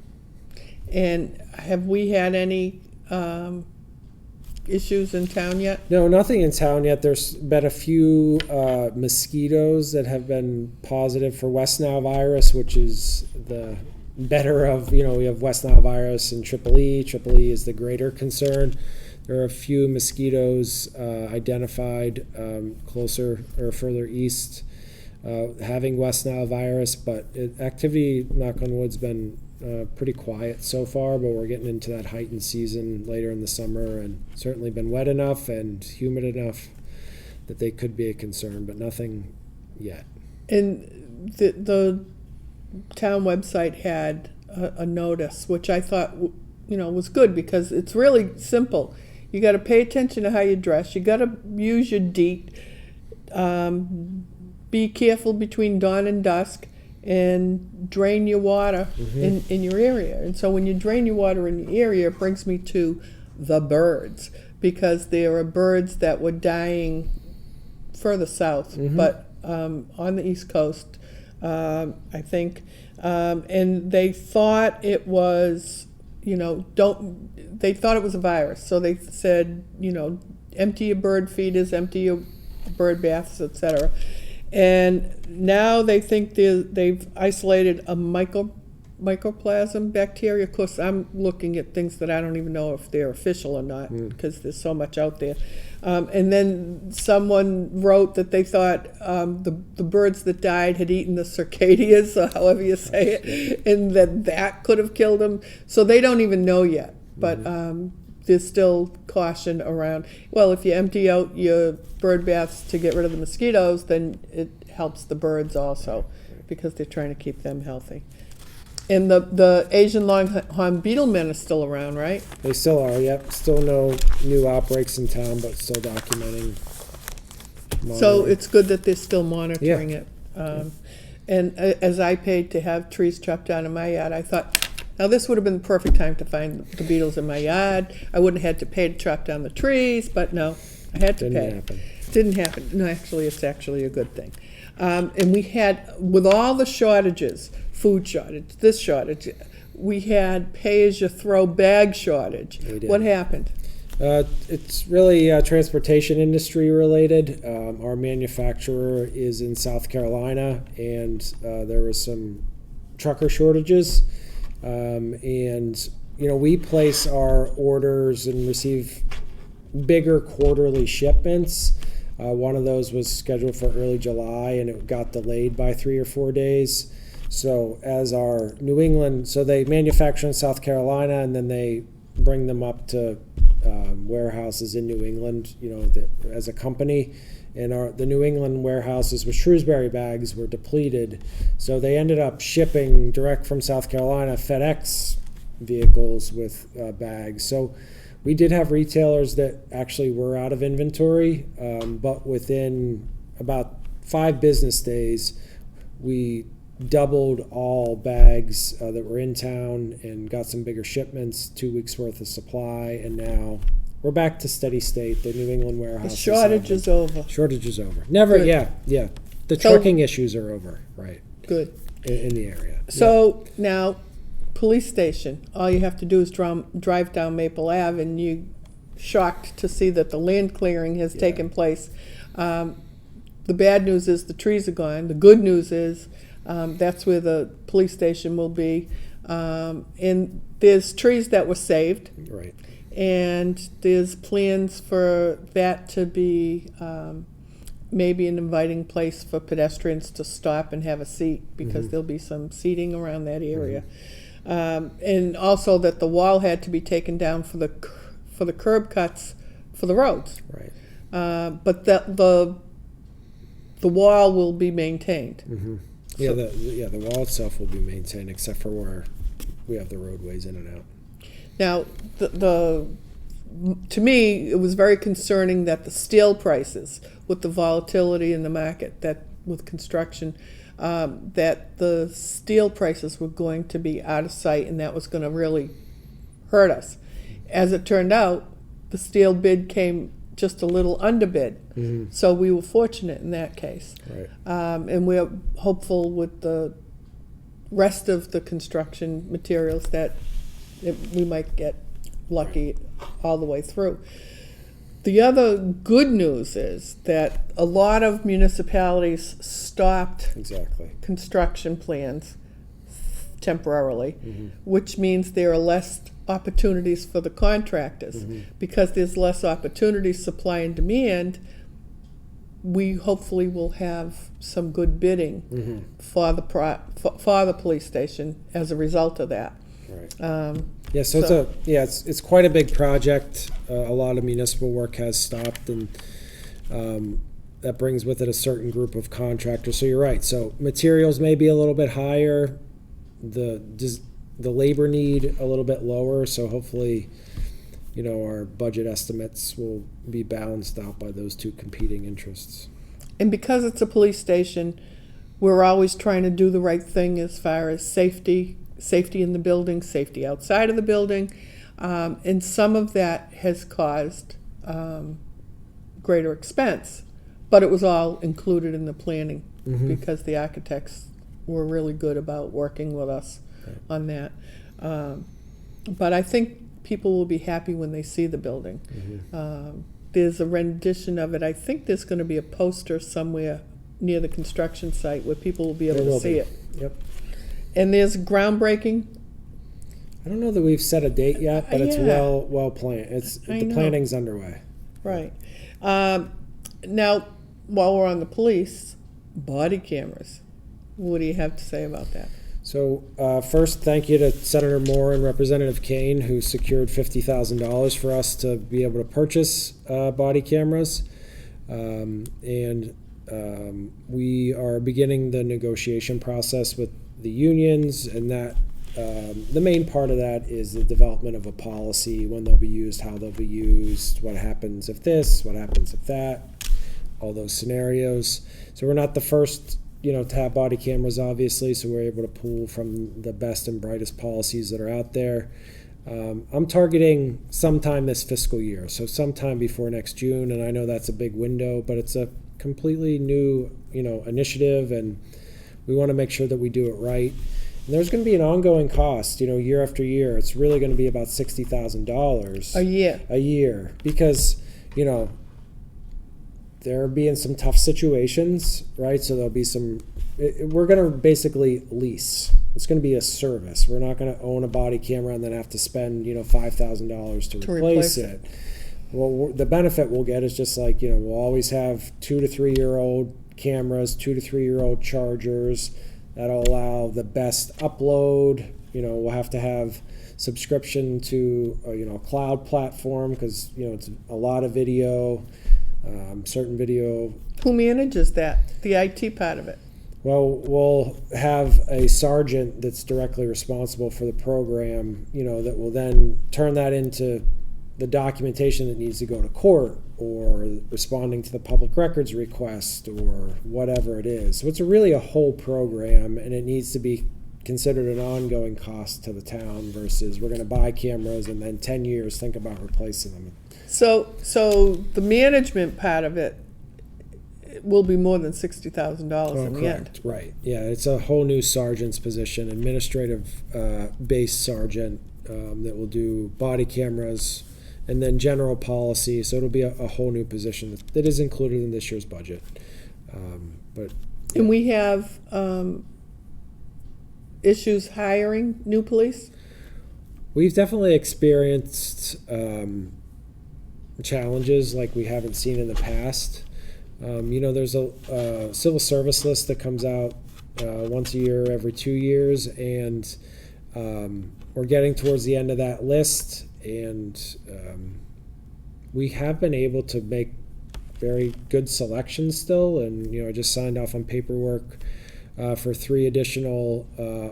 S1: And have we had any issues in town yet?
S2: No, nothing in town yet. There's been a few mosquitoes that have been positive for West Nile virus, which is the better of, you know, we have West Nile virus and Triple E. Triple E is the greater concern. There are a few mosquitoes identified closer or further east having West Nile virus, but activity, knock on wood's been pretty quiet so far, but we're getting into that heightened season later in the summer, and certainly been wet enough and humid enough that they could be a concern, but nothing yet.
S1: And the town website had a notice, which I thought, you know, was good, because it's really simple. You got to pay attention to how you dress. You got to use your DEET. Be careful between dawn and dusk, and drain your water in your area. And so when you drain your water in your area, it brings me to the birds, because there are birds that were dying further south, but on the East Coast, I think, and they thought it was, you know, they thought it was a virus. So they said, you know, empty your bird feeders, empty your bird baths, etc. And now they think they've isolated a mycoplasma bacteria. Of course, I'm looking at things that I don't even know if they're official or not, because there's so much out there. And then someone wrote that they thought the birds that died had eaten the circadias, or however you say it, and that could have killed them. So they don't even know yet. But there's still caution around, well, if you empty out your bird baths to get rid of the mosquitoes, then it helps the birds also, because they're trying to keep them healthy. And the Asian longhorn beetlemen are still around, right?
S2: They still are, yep. Still no new outbreaks in town, but still documenting.
S1: So it's good that they're still monitoring it.
S2: Yeah.
S1: And as I paid to have trees chopped down in my yard, I thought, now this would have been the perfect time to find the beetles in my yard. I wouldn't have had to pay to chop down the trees, but no, I had to pay.
S2: Happen.
S1: Didn't happen. No, actually, it's actually a good thing. And we had, with all the shortages, food shortage, this shortage, we had pay-as-you-throw bag shortage.
S2: We did.
S1: What happened?
S2: It's really transportation industry related. Our manufacturer is in South Carolina, and there was some trucker shortages. And, you know, we place our orders and receive bigger quarterly shipments. One of those was scheduled for early July, and it got delayed by 3 or 4 days. So as our New England, so they manufacture in South Carolina, and then they bring them up to warehouses in New England, as a company. And the New England warehouses with Shrewsbury bags were depleted. So they ended up shipping direct from South Carolina FedEx vehicles with bags. So we did have retailers that actually were out of inventory, but within about 5 business days, we doubled all bags that were in town and got some bigger shipments, 2 weeks worth of supply, and now we're back to steady state. The New England warehouse.
S1: The shortage is over.
S2: Shortage is over. Never,
S1: Good.
S2: yeah. The trucking issues are over, right?
S1: Good.
S2: In the area.
S1: So now, police station, all you have to do is drive down Maple Ave and you're shocked to see that the land clearing has taken place. The bad news is the trees are gone. The good news is that's where the police station will be. And there's trees that were saved.
S2: Right.
S1: And there's plans for that to be maybe an inviting place for pedestrians to stop and have a seat, because there'll be some seating around that area. And also that the wall had to be taken down for the curb cuts for the roads.
S2: Right.
S1: But the wall will be maintained.
S2: Yeah, the wall itself will be maintained, except for where we have the roadways in and out.
S1: Now, to me, it was very concerning that the steel prices, with the volatility in the market, that with construction, that the steel prices were going to be out of sight, and that was going to really hurt us. As it turned out, the steel bid came just a little underbid, so we were fortunate in that case.
S2: Right.
S1: And we're hopeful with the rest of the construction materials that we might get lucky all the way through. The other good news is that a lot of municipalities stopped construction plans temporarily, which means there are less opportunities for the contractors. Because there's less opportunities, supply and demand, we hopefully will have some good bidding for the police station as a result of that.
S2: Right. It's quite a big project. A lot of municipal work has stopped, and that brings with it a certain group of contractors. So you're right. So materials may be a little bit higher, the labor need a little bit lower. So hopefully, our budget estimates will be balanced out by those two competing interests.
S1: And because it's a police station, we're always trying to do the right thing as far as safety in the building, safety outside of the building, and some of that has caused greater expense, but it was all included in the planning because the architects were really good about working with us on that. But I think people will be happy when they see the building. There's a rendition of it. I think there's going to be a poster somewhere near the construction site where people will be able to see it.
S2: Yep.
S1: And there's groundbreaking.
S2: I don't know that we've set a date yet, but it's well planned. The planning's underway.
S1: Right. Now, while we're on the police, body cameras. What do you have to say about that?
S2: So first, thank you to Senator Moore and Representative Kane, who secured $50,000 for us to be able to purchase body cameras. We are beginning the negotiation process with the unions, and that the main part of that is the development of a policy, when they'll be used, how they'll be used, what happens if this, what happens if that, all those scenarios. So we're not the first to have body cameras, obviously, so we're able to pull from the best and brightest policies that are out there. I'm targeting sometime this fiscal year, so sometime before next June, and I know that's a big window, but it's a completely new initiative, and we want to make sure that we do it right. And there's going to be an ongoing cost, year after year. It's really going to be about $60,000 a year, because there are being some tough situations, right? So there'll be we're going to basically lease. It's going to be a service. We're not going to own a body camera and then have to spend $5,000 to replace it. Well, the benefit we'll get is just like, we'll always have 2 to 3 year old cameras, 2 to 3 year old chargers that'll allow the best upload. We'll have to have subscription to a cloud platform, because it's a lot of video, certain video.
S1: Who manages that, the IT part of it?
S2: Well, we'll have a sergeant that's directly responsible for the program, that will then turn that into the documentation that needs to go to court, or responding to the public records request, or whatever it is. So it's really a whole program, and it needs to be considered an ongoing cost to the town versus we're going to buy cameras and then 10 years think about replacing them.
S1: So the management part of it will be more than $60,000 in the end.
S2: Right. Yeah, it's a whole new sergeant's position, administrative base sergeant, that will do body cameras and then general policy. So it'll be a whole new position that is included in this year's budget.
S1: And we have issues hiring new police?
S2: We've definitely experienced challenges like we haven't seen in the past. There's a civil service list that comes out once a year, every 2 years, and we're getting towards the end of that list, and we have been able to make very good selections still, and I just signed off on paperwork for 3 additional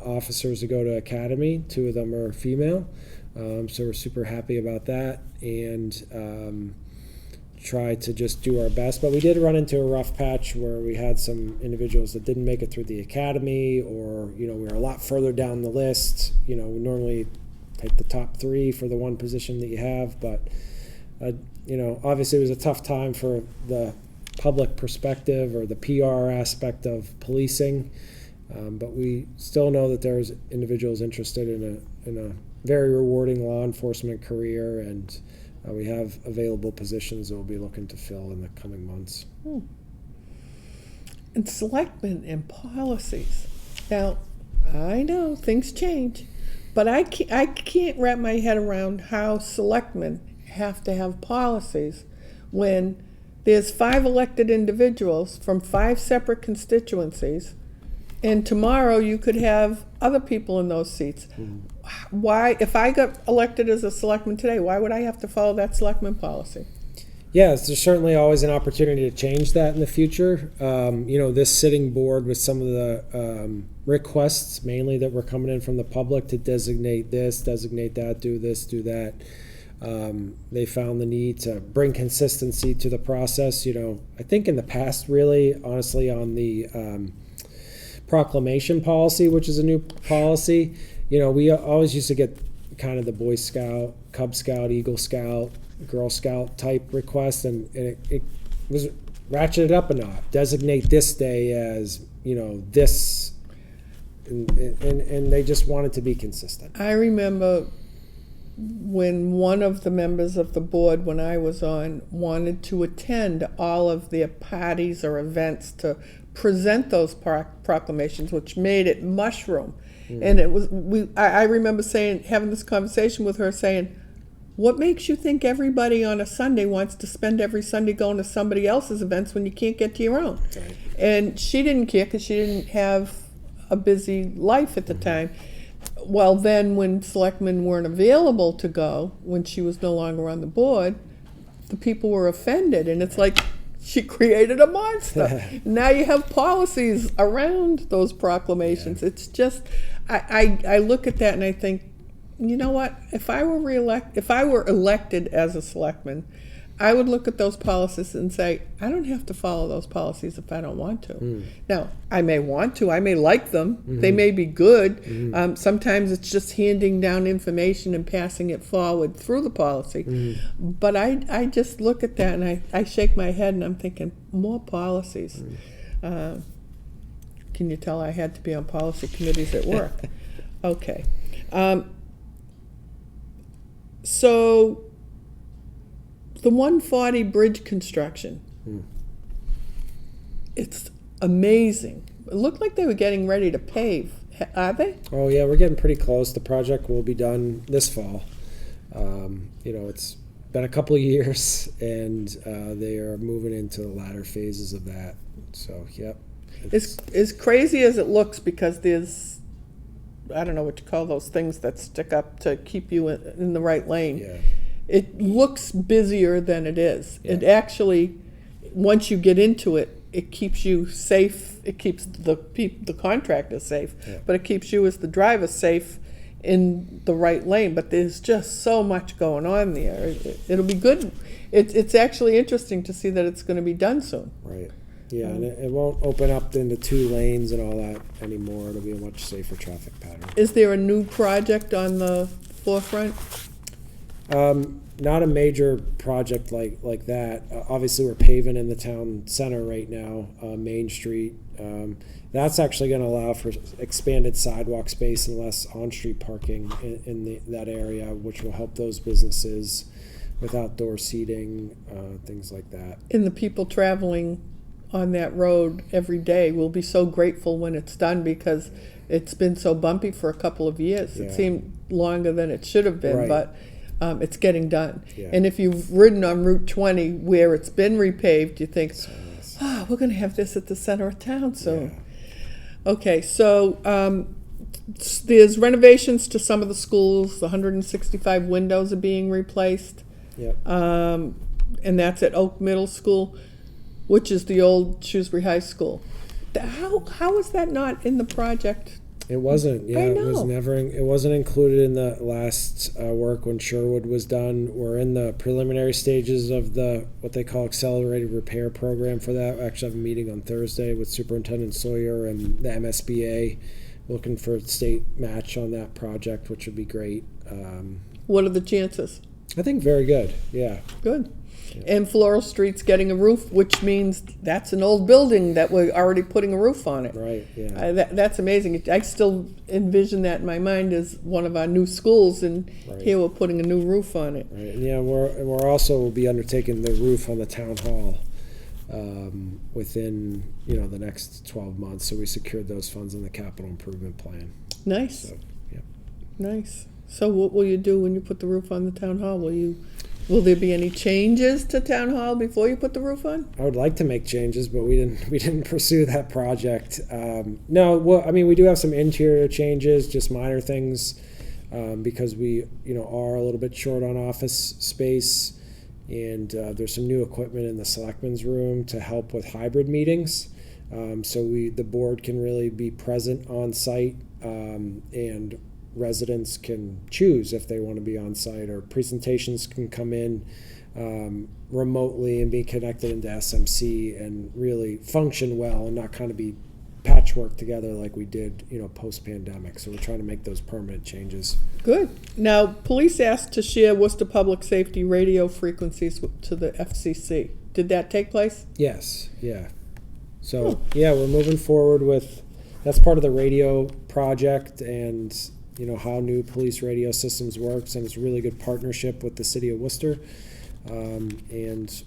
S2: officers to go to academy. 2 of them are female, so we're super happy about that, and try to just do our best. But we did run into a rough patch where we had some individuals that didn't make it through the academy, or we were a lot further down the list. We normally take the top 3 for the one position that you have, but obviously it was a tough time for the public perspective or the PR aspect of policing, but we still know that there's individuals interested in a very rewarding law enforcement career, and we have available positions that we'll be looking to fill in the coming months.
S1: And selectmen and policies. Now, I know things change, but I can't wrap my head around how selectmen have to have policies when there's 5 elected individuals from 5 separate constituencies, and tomorrow you could have other people in those seats. Why, if I got elected as a selectman today, why would I have to follow that selectman policy?
S2: Yes, there's certainly always an opportunity to change that in the future. This sitting board with some of the requests mainly that were coming in from the public to designate this, designate that, do this, do that. They found the need to bring consistency to the process. I think in the past, really, honestly, on the proclamation policy, which is a new policy, we always used to get kind of the Boy Scout, Cub Scout, Eagle Scout, Girl Scout type requests, and it was ratcheted up a notch. Designate this day as, this, and they just wanted to be consistent.
S1: I remember when one of the members of the board, when I was on, wanted to attend all of their parties or events to present those proclamations, which made it mushroom. And it was I remember having this conversation with her, saying, what makes you think everybody on a Sunday wants to spend every Sunday going to somebody else's events when you can't get to your own? Right. And she didn't care because she didn't have a busy life at the time. Well, then when selectmen weren't available to go, when she was no longer on the board, the people were offended. And it's like, she created a monster. Now you have policies around those proclamations. Yeah. It's just, I look at that and I think, you know what? If I were elected as a selectman, I would look at those policies and say, I don't have to follow those policies if I don't want to. Now, I may want to. I may like them. They may be good. Sometimes it's just handing down information and passing it forward through the policy. But I just look at that and I shake my head and I'm thinking, more policies. Can you tell I had to be on policy committees at work? Okay. So the 140 bridge construction, it's amazing. It looked like they were getting ready to pave. Are they?
S2: Oh yeah, we're getting pretty close. The project will be done this fall. It's been a couple of years, and they are moving into the latter phases of that. So, yep.
S1: It's as crazy as it looks, because there's I don't know what you call those things that stick up to keep you in the right lane.
S2: Yeah.
S1: It looks busier than it is.
S2: Yeah.
S1: It actually, once you get into it, it keeps you safe. It keeps the contractor safe,
S2: Yeah.
S1: but it keeps you as the driver safe in the right lane. But there's just so much going on there. It'll be good. It's actually interesting to see that it's going to be done soon.
S2: Right. Yeah, and it won't open up into 2 lanes and all that anymore. It'll be a much safer traffic pattern.
S1: Is there a new project on the forefront?
S2: Not a major project like that. Obviously, we're paving in the town center right now, Main Street. That's actually going to allow for expanded sidewalk space and less on-street parking in that area, which will help those businesses with outdoor seating, things like that.
S1: And the people traveling on that road every day will be so grateful when it's done, because it's been so bumpy for a couple of years.
S2: Yeah.
S1: It seemed longer than it should have been,
S2: Right.
S1: but it's getting done.
S2: Yeah.
S1: And if you've ridden on Route 20 where it's been repaved, you think,
S2: So nice.
S1: we're going to have this at the center of town soon.
S2: Yeah.
S1: Okay, so there's renovations to some of the schools. 165 windows are being replaced.
S2: Yep.
S1: And that's at Oak Middle School, which is the old Shrewsbury High School. How is that not in the project?
S2: It wasn't. Yeah,
S1: I
S2: it was
S1: know.
S2: never. It wasn't included in the last work when Sherwood was done. We're in the preliminary stages of what they call accelerated repair program for that. We actually have a meeting on Thursday with Superintendent Sawyer and the MSBA, looking for a state match on that project, which would be great.
S1: What are the chances?
S2: I think very good. Yeah.
S1: Good. And Floral Street's getting a roof, which means that's an old building that we're already putting a roof on it.
S2: Right. Yeah.
S1: That's amazing. I still envision that in my mind as one of our new schools, and
S2: Right.
S1: here we're putting a new roof on it.
S2: Right. And yeah, we're also will be undertaking the roof on the town hall within the next 12 months. So we secured those funds in the capital improvement plan.
S1: Nice.
S2: So yeah.
S1: Nice. So what will you do when you put the roof on the town hall? Will there be any changes to town hall before you put the roof on?
S2: I would like to make changes, but we didn't pursue that project. No, well, I mean, we do have some interior changes, just minor things, because we are a little bit short on office space, and there's some new equipment in the selectmen's room to help with hybrid meetings. So the board can really be present on site, and residents can choose if they want to be on site, or presentations can come in remotely and be connected into SMC and really function well and not kind of be patchwork together like we did post-pandemic. So we're trying to make those permanent changes.
S1: Good. Now, police asked to share Worcester Public Safety radio frequencies to the FCC. Did that take place?
S2: Yes. Yeah. So yeah, we're moving forward with, that's part of the radio project, and how new police radio systems works, and it's a really good partnership with the city of Worcester. And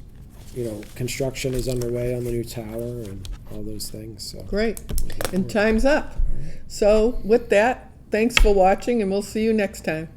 S2: construction is underway on the new tower and all those things. So
S1: Great. And time's up. So with that, thanks for watching, and we'll see you next time.